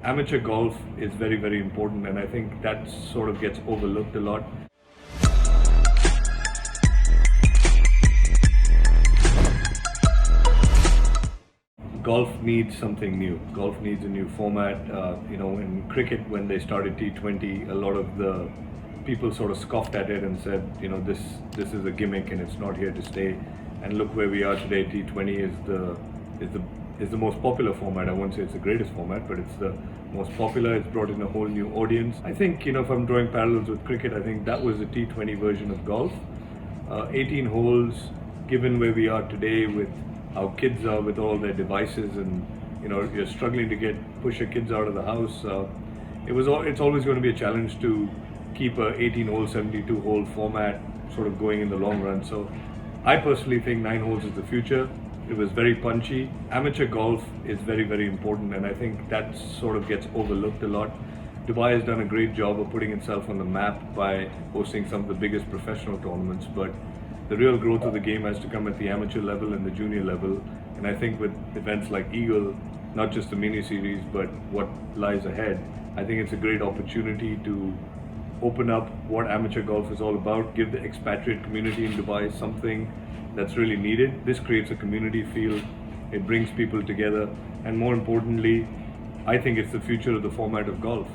Amateur golf is very, very important, and I think that sort of gets overlooked a lot. Golf needs something new. Golf needs a new format. In cricket, when they started T20, a lot of the people sort of scoffed at it and said, this is a gimmick and it's not here to stay. And look where we are today. T20 is the most popular format. I won't say it's the greatest format, but it's the most popular. It's brought in a whole new audience. I think, if I'm drawing parallels with cricket, I think that was the T20 version of golf. 18 holes, given where we are today with how kids are with all their devices, and you're struggling to push your kids out of the house. It's always going to be a challenge to keep a 18-hole, 72-hole format sort of going in the long run. So I personally think 9 holes is the future. It was very punchy. Amateur golf is very, very important, and I think that sort of gets overlooked a lot. Dubai has done a great job of putting itself on the map by hosting some of the biggest professional tournaments, but the real growth of the game has to come at the amateur level and the junior level. And I think with events like EAGL, not just the mini series, but what lies ahead, I think it's a great opportunity to open up what amateur golf is all about, give the expatriate community in Dubai something that's really needed. This creates a community feel, it brings people together, and more importantly, I think it's the future of the format of golf.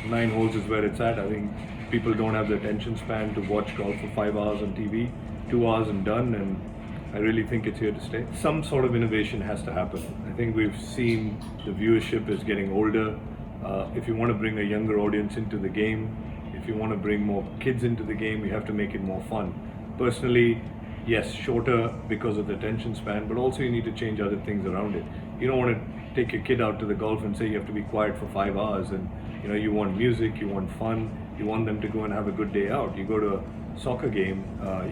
9 holes is where it's at. I think people don't have the attention span to watch golf for 5 hours on TV, 2 hours and done, and I really think it's here to stay. Some sort of innovation has to happen. I think we've seen the viewership is getting older. If you want to bring a younger audience into the game, if you want to bring more kids into the game, you have to make it more fun. Personally, yes, shorter because of the attention span, but also you need to change other things around it. You don't want to take your kid out to the golf and say you have to be quiet for 5 hours, and you want music, you want fun, you want them to go and have a good day out. You go to a soccer game,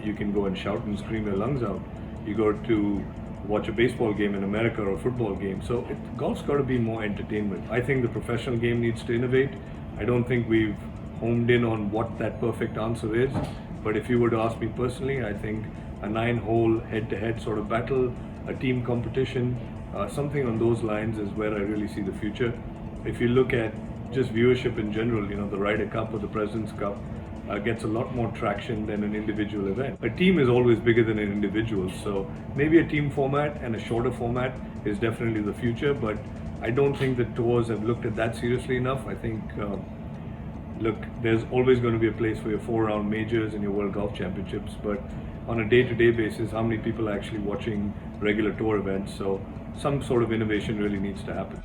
you can go and shout and scream your lungs out. You go to watch a baseball game in America or a football game. So golf's got to be more entertainment. I think the professional game needs to innovate. I don't think we've homed in on what that perfect answer is. But if you were to ask me personally, I think a 9-hole head-to-head sort of battle, a team competition, something on those lines is where I really see the future. If you look at just viewership in general, the Ryder Cup or the President's Cup gets a lot more traction than an individual event. A team is always bigger than an individual, so maybe a team format and a shorter format is definitely the future, but I don't think the tours have looked at that seriously enough. I think, there's always going to be a place for your 4-round majors and your World Golf Championships, but on a day-to-day basis, how many people are actually watching regular tour events? So some sort of innovation really needs to happen.